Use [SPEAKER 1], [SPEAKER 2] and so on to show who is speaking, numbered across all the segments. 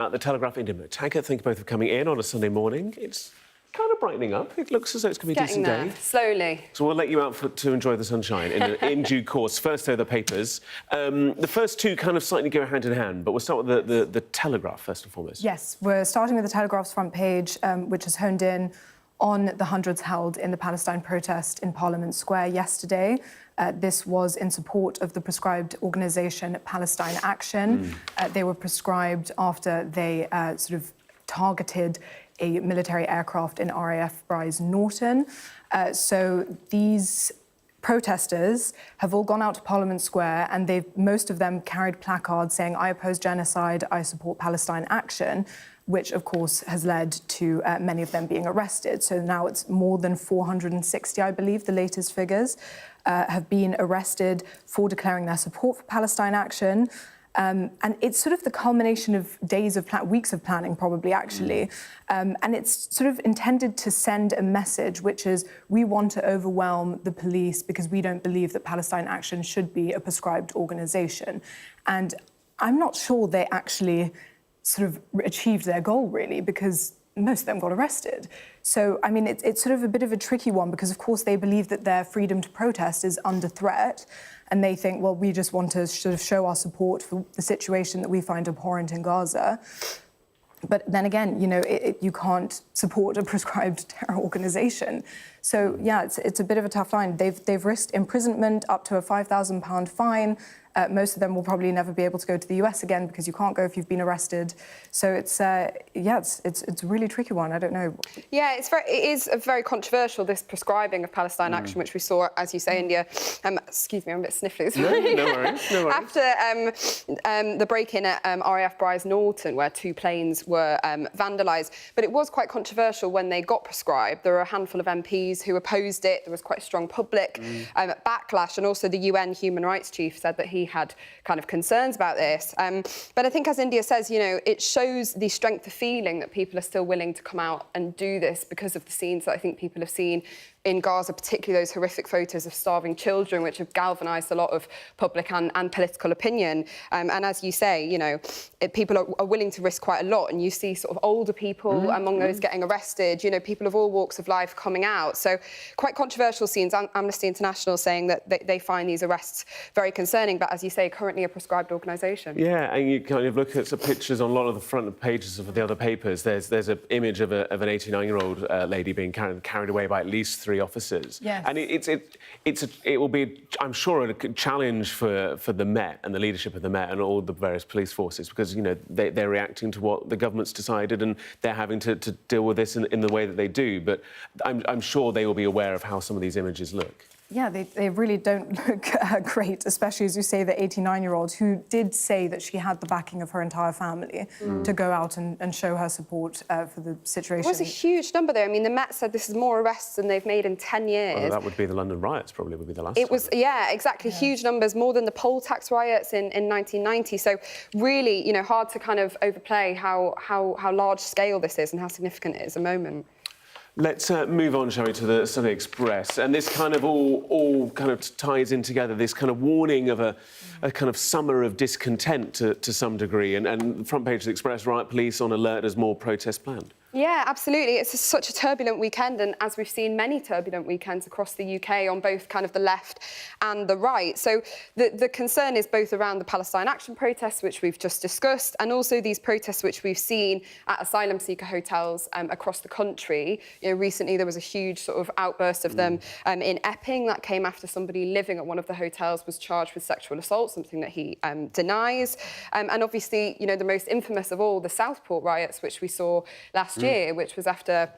[SPEAKER 1] At the Telegraph Indian Taggart, think both of coming in on a Sunday morning. It's kind of brightening up. It looks as though it's going to be a decent day.
[SPEAKER 2] Slowly.
[SPEAKER 1] So we'll let you out to enjoy the sunshine in due course. First, though, the papers. The first two kind of slightly go hand in hand, but we'll start with the Telegraph first and foremost.
[SPEAKER 3] Yes, we're starting with the Telegraph's front page, which has honed in on the hundreds held in the Palestine protest in Parliament Square yesterday. This was in support of the proscribed organisation Palestine Action. They were proscribed after they sort of targeted a military aircraft in RAF Bryce Norton. So these protesters have all gone out to Parliament Square and most of them carried placards saying, "I oppose genocide, I support Palestine Action," which, of course, has led to many of them being arrested. So now it's more than 460, I believe, the latest figures, have been arrested for declaring their support for Palestine Action. And it's sort of the culmination of weeks of planning, probably, actually. And it's sort of intended to send a message, which is, we want to overwhelm the police because we don't believe that Palestine Action should be a proscribed organisation. And I'm not sure they actually sort of achieved their goal, really, because most of them got arrested. So, I mean, it's sort of a bit of a tricky one because, of course, they believe that their freedom to protest is under threat and they think, well, we just want to sort of show our support for the situation that we find abhorrent in Gaza. But then again, you know, you can't support a proscribed terror organisation. So, yeah, it's a bit of a tough line. They've risked imprisonment up to a £5,000 fine. Most of them will probably never be able to go to the US again because you can't go if you've been arrested. So it's a really tricky one. I don't know.
[SPEAKER 2] Yeah, it is very controversial, this prescribing of Palestine Action, which we saw, as you say, India. Excuse me, I'm a bit sniffly.
[SPEAKER 1] No worries.
[SPEAKER 2] After the break-in at RAF Bryce Norton, where two planes were vandalised. But it was quite controversial when they got prescribed. There were a handful of MPs who opposed it. There was quite strong public backlash, and also the UN human rights chief said that he had kind of concerns about this. But I think, as India says, you know, it shows the strength of feeling that people are still willing to come out and do this because of the scenes that I think people have seen in Gaza, particularly those horrific photos of starving children, which have galvanised a lot of public and political opinion. And as you say, you know, people are willing to risk quite a lot, and you see sort of older people among those getting arrested, you know, people of all walks of life coming out. So quite controversial scenes. Amnesty International saying that they find these arrests very concerning, but as you say, currently a proscribed organisation.
[SPEAKER 1] Yeah, and you kind of look at some pictures on a lot of the front pages of the other papers. There's an image of an 89-year-old lady being carried away by at least 3 officers.
[SPEAKER 3] Yes.
[SPEAKER 1] And it will be, I'm sure, a challenge for the Met and the leadership of the Met and all the various police forces because, you know, they're reacting to what the government's decided and they're having to deal with this in the way that they do. But I'm sure they will be aware of how some of these images look.
[SPEAKER 3] Yeah, they really don't look great, especially, as you say, the 89-year-old who did say that she had the backing of her entire family to go out and show her support for the situation.
[SPEAKER 2] It was a huge number, though. I mean, the Met said this is more arrests than they've made in 10 years.
[SPEAKER 1] Well, that would be the London riots, probably, would be the last
[SPEAKER 2] It was, yeah, exactly, huge numbers, more than the poll tax riots in 1990. So really, you know, hard to kind of overplay how large-scale this is and how significant it is at the moment.
[SPEAKER 1] Let's move on, shall we, to the Sunday Express. And this kind of all kind of ties in together, this kind of warning of a kind of summer of discontent to some degree. And the front page of the Express, riot police on alert as more protests planned.
[SPEAKER 2] Yeah, absolutely. It's such a turbulent weekend, and as we've seen many turbulent weekends across the UK on both kind of the left and the right. So the concern is both around the Palestine Action protests, which we've just discussed, and also these protests which we've seen at asylum seeker hotels across the country. You know, recently there was a huge sort of outburst of them in Epping that came after somebody living at one of the hotels was charged with sexual assault, something that he denies. And obviously, you know, the most infamous of all, the Southport riots, which we saw last year, which was after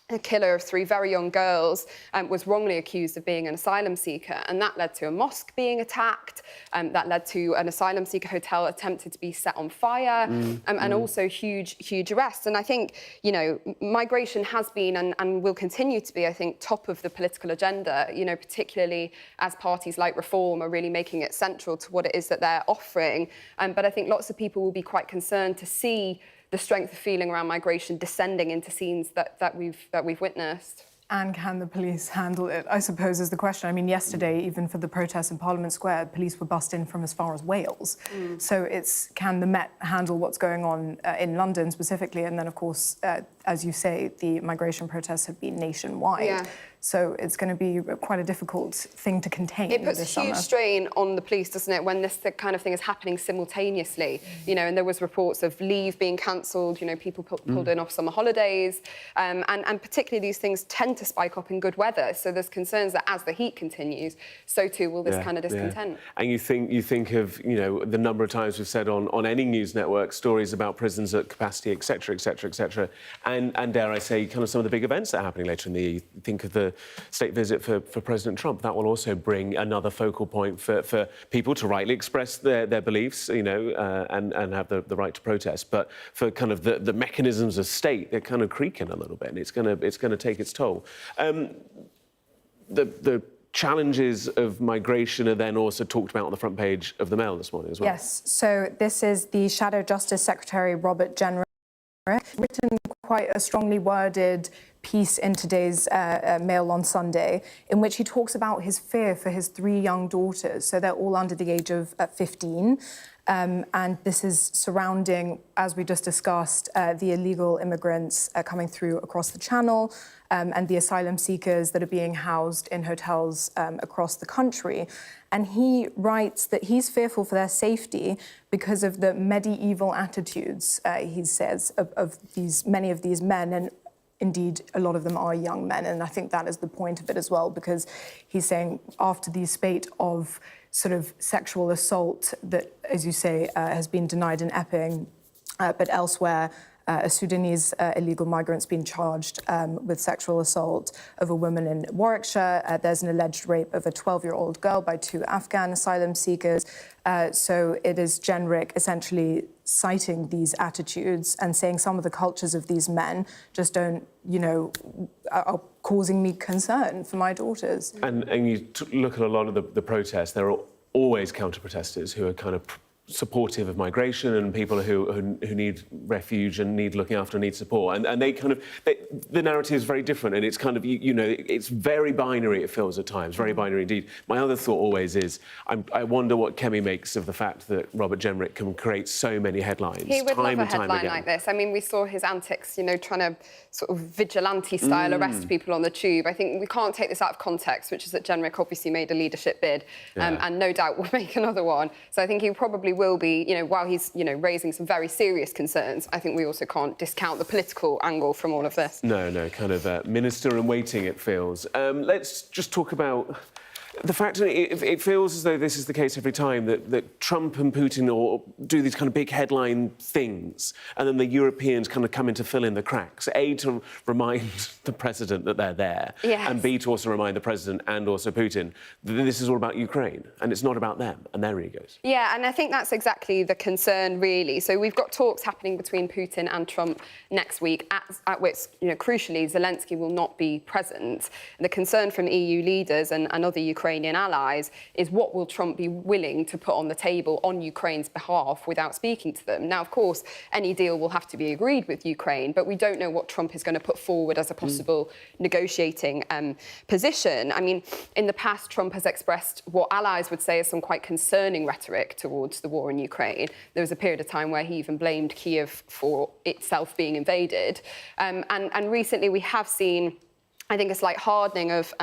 [SPEAKER 2] a killer of 3 very young girls was wrongly accused of being an asylum seeker, and that led to a mosque being attacked, that led to an asylum seeker hotel attempted to be set on fire, and also huge arrests. And I think, you know, migration has been and will continue to be, I think, top of the political agenda, you know, particularly as parties like Reform are really making it central to what it is that they're offering. But I think lots of people will be quite concerned to see the strength of feeling around migration descending into scenes that we've witnessed.
[SPEAKER 3] And can the police handle it, I suppose, is the question. I mean, yesterday, even for the protests in Parliament Square, police were bussed in from as far as Wales. So it's, can the Met handle what's going on in London specifically? And then, of course, as you say, the migration protests have been nationwide.
[SPEAKER 2] Yeah.
[SPEAKER 3] So it's going to be quite a difficult thing to contain
[SPEAKER 2] It puts
[SPEAKER 3] this
[SPEAKER 2] a huge
[SPEAKER 3] summer.
[SPEAKER 2] strain on the police, doesn't it, when this kind of thing is happening simultaneously. You know, and there was reports of leave being cancelled, you know, people pulled in off summer holidays, and particularly these things tend to spike up in good weather. So there's concerns that as the heat continues, so too will this kind of discontent.
[SPEAKER 1] And you think of, you know, the number of times we've said on any news network stories about prisons at capacity, etc., etc., etc., and dare I say, kind of some of the big events that are happening later in the year. You think of the state visit for President Trump. That will also bring another focal point for people to rightly express their beliefs, you know, and have the right to protest. But for kind of the mechanisms of state, they're kind of creaking a little bit, and it's going to take its toll. The challenges of migration are then also talked about on the front page of the Mail this morning as well.
[SPEAKER 3] Yes, so this is the Shadow Justice Secretary, Robert Jenrick, written quite a strongly worded piece in today's Mail on Sunday, in which he talks about his fear for his 3 young daughters. So they're all under the age of 15. And this is surrounding, as we just discussed, the illegal immigrants coming through across the Channel and the asylum seekers that are being housed in hotels across the country. And he writes that he's fearful for their safety because of the medieval attitudes, he says, of many of these men. And indeed, a lot of them are young men, and I think that is the point of it as well, because he's saying after the spate of sort of sexual assault that, as you say, has been denied in Epping, but elsewhere, a Sudanese illegal migrant's been charged with sexual assault of a woman in Warwickshire. There's an alleged rape of a 12-year-old girl by 2 Afghan asylum seekers. So it is Jenrick essentially citing these attitudes and saying some of the cultures of these men just don't, you know, are causing me concern for my daughters.
[SPEAKER 1] And you look at a lot of the protests, there are always counter-protesters who are kind of supportive of migration and people who need refuge and need looking after and need support. And they kind of, the narrative is very different, and it's kind of, you know, it's very binary, it feels at times, very binary indeed. My other thought always is, I wonder what Kemi makes of the fact that Robert Jenrick can create so many headlines
[SPEAKER 2] He would
[SPEAKER 1] time
[SPEAKER 2] love a
[SPEAKER 1] and time
[SPEAKER 2] headline
[SPEAKER 1] again.
[SPEAKER 2] like this. I mean, we saw his antics, you know, trying to sort of vigilante-style arrest people on the tube. I think we can't take this out of context, which is that Jenrick obviously made a leadership bid and no doubt will make another one. So I think he probably will be, you know, while he's, you know, raising some very serious concerns, I think we also can't discount the political angle from all of this.
[SPEAKER 1] No, kind of minister in waiting, it feels. Let's just talk about the fact that it feels as though this is the case every time, that Trump and Putin do these kind of big headline things, and then the Europeans kind of come in to fill in the cracks. A, to remind the president that they're there, and B, to also remind the president and also Putin that this is all about Ukraine, and it's not about them and their egos. Yeah,
[SPEAKER 2] and I think that's exactly the concern, really. So we've got talks happening between Putin and Trump next week, at which, you know, crucially, Zelensky will not be present. And the concern from EU leaders and other Ukrainian allies is what will Trump be willing to put on the table on Ukraine's behalf without speaking to them. Now, of course, any deal will have to be agreed with Ukraine, but we don't know what Trump is going to put forward as a possible negotiating position. I mean, in the past, Trump has expressed what allies would say is some quite concerning rhetoric towards the war in Ukraine. There was a period of time where he even blamed Kiev for itself being invaded. And recently we have seen, I think, a slight hardening of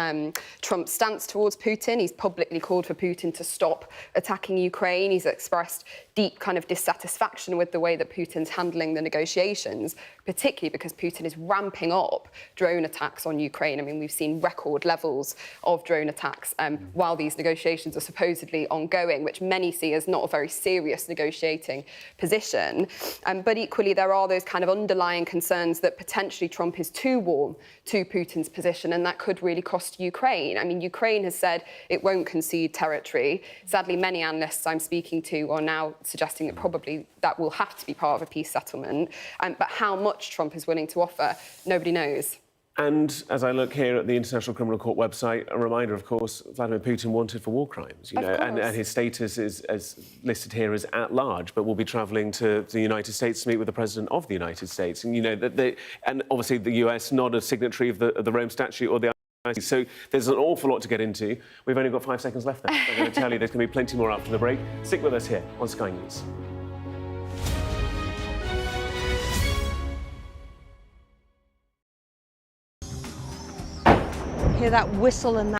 [SPEAKER 2] Trump's stance towards Putin. He's publicly called for Putin to stop attacking Ukraine. He's expressed deep kind of dissatisfaction with the way that Putin's handling the negotiations, particularly because Putin is ramping up drone attacks on Ukraine. I mean, we've seen record levels of drone attacks while these negotiations are supposedly ongoing, which many see as not a very serious negotiating position. But equally, there are those kind of underlying concerns that potentially Trump is too warm to Putin's position, and that could really cost Ukraine. I mean, Ukraine has said it won't concede territory. Sadly, many analysts I'm speaking to are now suggesting that probably that will have to be part of a peace settlement. But how much Trump is willing to offer, nobody knows.
[SPEAKER 1] And as I look here at the International Criminal Court website, a reminder, of course, Vladimir Putin wanted for war crimes, you know, and his status is as listed here as at large, but will be travelling to the United States to meet with the President of the United States. And, you know, and obviously the US not a signatory of the Rome Statute or the ICC. So there's an awful lot to get into. We've only got 5 seconds left there. I'm going to tell you there's going to be plenty more after the break. Stick with us here on Sky News.
[SPEAKER 4] Hear that whistle and that